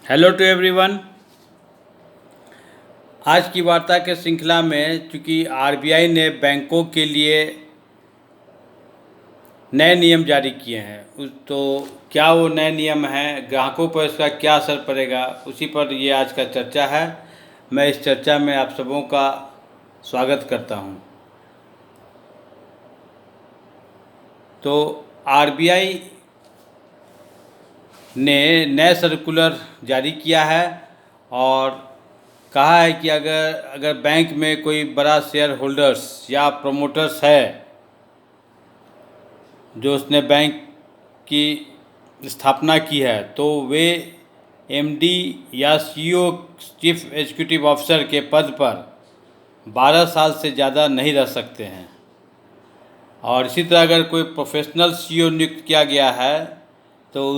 Hello to everyone. आज की वार्ता के श्रृंखला में चूँकि आरबीआई ने बैंकों के लिए नए नियम जारी किए हैं तो क्या वो नए नियम हैं, ग्राहकों पर इसका क्या असर पड़ेगा, उसी पर ये आज का चर्चा है। मैं इस चर्चा में आप सबों का स्वागत करता हूं। तो आरबीआई ने नए सर्कुलर जारी किया है और कहा है कि अगर बैंक में कोई बड़ा शेयर होल्डर्स या प्रोमोटर्स है जो उसने बैंक की स्थापना की है तो वे एमडी या सीईओ चीफ एग्जीक्यूटिव ऑफिसर के पद पर 12 साल से ज़्यादा नहीं रह सकते हैं। और इसी तरह अगर कोई प्रोफेशनल सीईओ नियुक्त किया गया है तो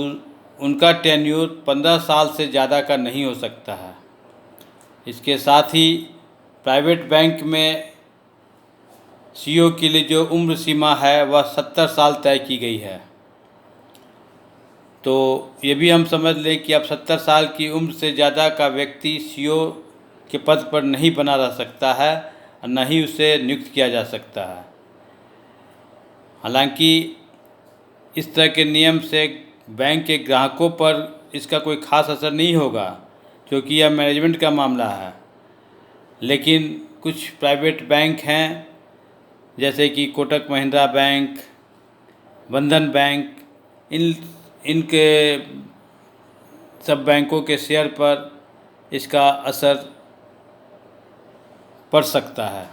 उनका टेन्यूर 15 साल से ज़्यादा का नहीं हो सकता है। इसके साथ ही प्राइवेट बैंक में सीईओ के लिए जो उम्र सीमा है वह 70 साल तय की गई है। तो ये भी हम समझ लें कि अब 70 साल की उम्र से ज़्यादा का व्यक्ति सीईओ के पद पर नहीं बना रह सकता है और न ही उसे नियुक्त किया जा सकता है। हालांकि इस तरह के नियम से बैंक के ग्राहकों पर इसका कोई ख़ास असर नहीं होगा क्योंकि यह मैनेजमेंट का मामला है। लेकिन कुछ प्राइवेट बैंक हैं जैसे कि कोटक महिंद्रा बैंक, बंधन बैंक, इनके सब बैंकों के शेयर पर इसका असर पड़ सकता है।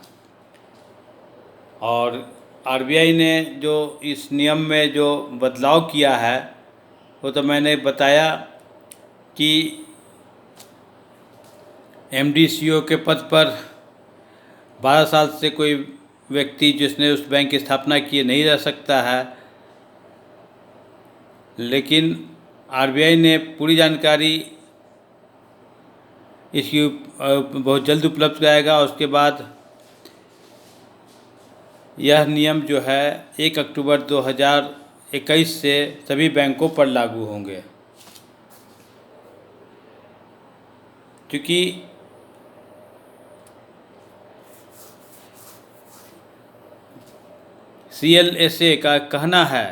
और आरबीआई ने जो इस नियम में जो बदलाव किया है वो तो मैंने बताया कि एमडी सीईओ के पद पर 12 साल से कोई व्यक्ति जिसने उस बैंक की स्थापना की नहीं रह सकता है। लेकिन आरबीआई ने पूरी जानकारी इसकी बहुत जल्द उपलब्ध कराएगा। उसके बाद यह नियम जो है 1 अक्टूबर 2021 से सभी बैंकों पर लागू होंगे। क्योंकि सीएलएसए का कहना है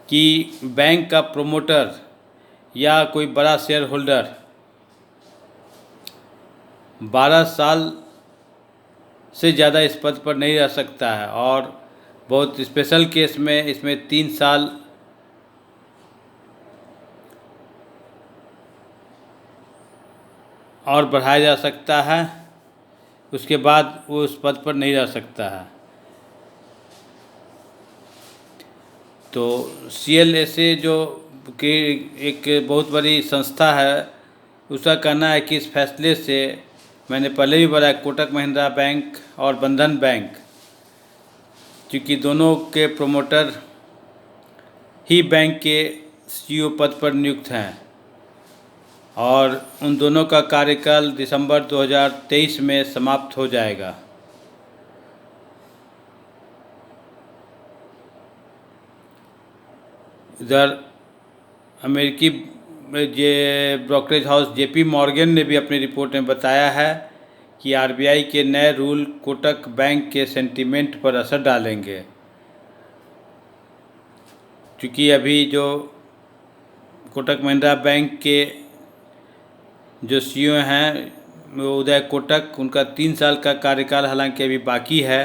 कि बैंक का प्रोमोटर या कोई बड़ा शेयर होल्डर 12 साल से ज़्यादा इस पद पर नहीं रह सकता है और बहुत स्पेशल केस में इसमें 3 साल और बढ़ाया जा सकता है। उसके बाद वो उस पद पर नहीं रह सकता है। तो सीएलएसए जो कि एक बहुत बड़ी संस्था है उसका कहना है कि इस फैसले से, मैंने पहले भी बताया, कोटक महिंद्रा बैंक और बंधन बैंक, क्योंकि दोनों के प्रोमोटर ही बैंक के सीईओ पद पर नियुक्त हैं और उन दोनों का कार्यकाल दिसंबर 2023 में समाप्त हो जाएगा। इधर अमेरिकी ब्रोकरेज हाउस जेपी मॉर्गन ने भी अपनी रिपोर्ट में बताया है कि आरबीआई के नए रूल कोटक बैंक के सेंटीमेंट पर असर डालेंगे। क्योंकि अभी जो कोटक महिंद्रा बैंक के जो सीईओ हैं वो उदय कोटक, उनका 3 साल का कार्यकाल हालांकि अभी बाकी है।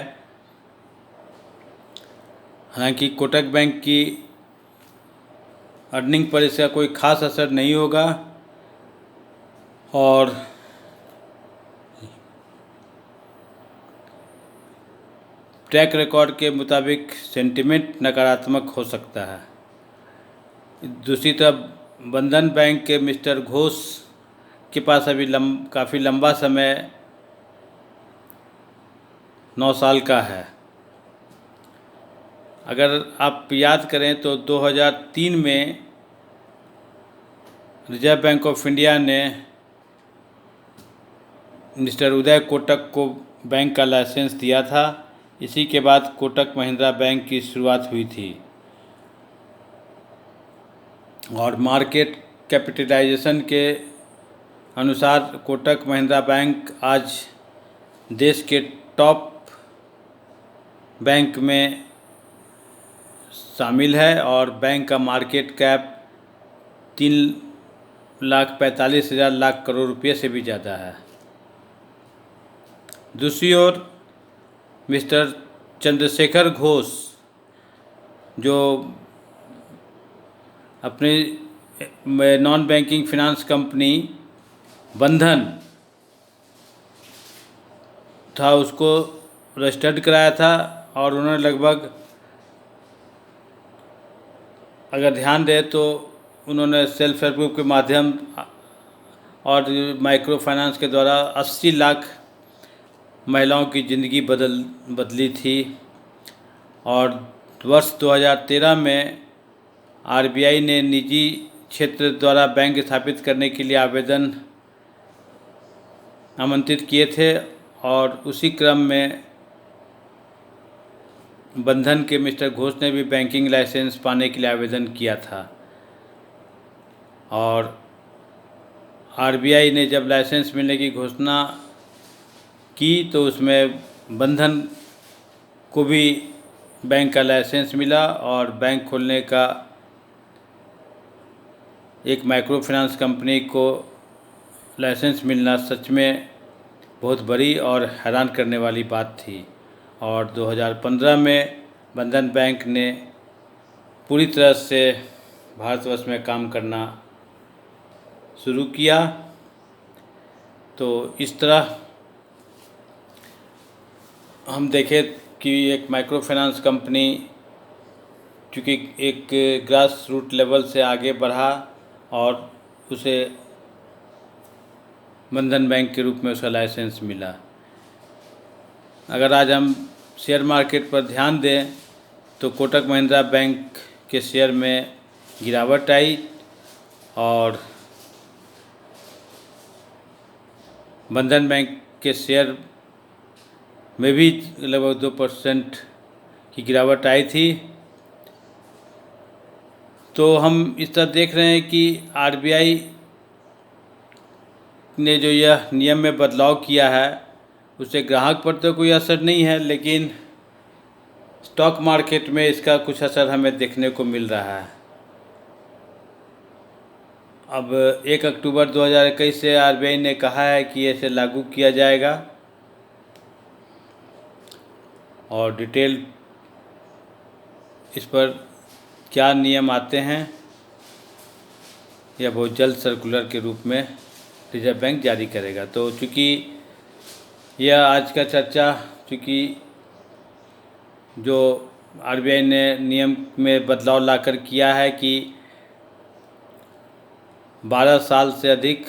हालांकि कोटक बैंक की अर्निंग पर इसका कोई ख़ास असर नहीं होगा और ट्रैक रिकॉर्ड के मुताबिक सेंटिमेंट नकारात्मक हो सकता है। दूसरी तरफ बंधन बैंक के मिस्टर घोष के पास अभी काफ़ी लंबा समय 9 साल का है। अगर आप याद करें तो 2003 में रिजर्व बैंक ऑफ इंडिया ने मिस्टर उदय कोटक को बैंक का लाइसेंस दिया था। इसी के बाद कोटक महिंद्रा बैंक की शुरुआत हुई थी और मार्केट कैपिटलाइजेशन के अनुसार कोटक महिंद्रा बैंक आज देश के टॉप बैंक में शामिल है और बैंक का मार्केट कैप 3,45,000 लाख करोड़ रुपये से भी ज़्यादा है। दूसरी ओर मिस्टर चंद्रशेखर घोष जो अपने नॉन बैंकिंग फिनांस कंपनी बंधन था उसको रजिस्टर्ड कराया था और उन्होंने लगभग अगर ध्यान दें तो उन्होंने सेल्फ हेल्प ग्रुप के माध्यम और माइक्रो फाइनेंस के द्वारा 80 लाख महिलाओं की ज़िंदगी बदली थी। और वर्ष 2013 में आरबीआई ने निजी क्षेत्र द्वारा बैंक स्थापित करने के लिए आवेदन आमंत्रित किए थे और उसी क्रम में बंधन के मिस्टर घोष ने भी बैंकिंग लाइसेंस पाने के लिए आवेदन किया था और आरबीआई ने जब लाइसेंस मिलने की घोषणा की तो उसमें बंधन को भी बैंक का लाइसेंस मिला और बैंक खोलने का एक माइक्रो फाइनेंस कंपनी को लाइसेंस मिलना सच में बहुत बड़ी और हैरान करने वाली बात थी। और 2015 में बंधन बैंक ने पूरी तरह से भारतवर्ष में काम करना शुरू किया। तो इस तरह हम देखें कि एक माइक्रो फाइनेंस कंपनी चूँकि एक ग्रास रूट लेवल से आगे बढ़ा और उसे बंधन बैंक के रूप में उसका लाइसेंस मिला। अगर आज हम शेयर मार्केट पर ध्यान दें तो कोटक महिंद्रा बैंक के शेयर में गिरावट आई और बंधन बैंक के शेयर में भी लगभग 2% की गिरावट आई थी। तो हम इस तरह देख रहे हैं कि आरबीआई ने जो यह नियम में बदलाव किया है उससे ग्राहक पर तो कोई असर नहीं है, लेकिन स्टॉक मार्केट में इसका कुछ असर हमें देखने को मिल रहा है। अब 1 अक्टूबर 2021 से आरबीआई ने कहा है कि इसे लागू किया जाएगा और डिटेल इस पर क्या नियम आते हैं यह बहुत जल्द सर्कुलर के रूप में रिजर्व बैंक जारी करेगा। तो चूँकि यह आज का चर्चा चूँकि जो आरबीआई ने नियम में बदलाव लाकर किया है कि 12 साल से अधिक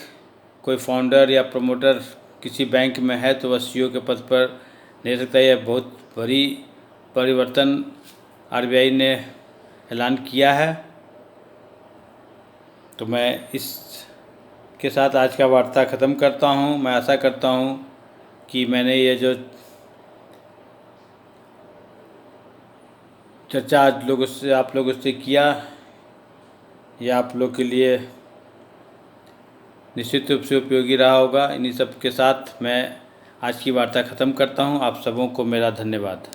कोई फाउंडर या प्रमोटर किसी बैंक में है तो वह सीईओ के पद पर नहीं रह सकता। यह बहुत बड़ी परिवर्तन आरबीआई ने ऐलान किया है। तो मैं इस के साथ आज का वार्ता ख़त्म करता हूँ। मैं आशा करता हूँ कि मैंने ये जो चर्चा आज आप लोगों से किया यह आप लोग के लिए निश्चित रूप से उपयोगी रहा होगा। इन्हीं सब के साथ मैं आज की वार्ता ख़त्म करता हूँ। आप सबों को मेरा धन्यवाद।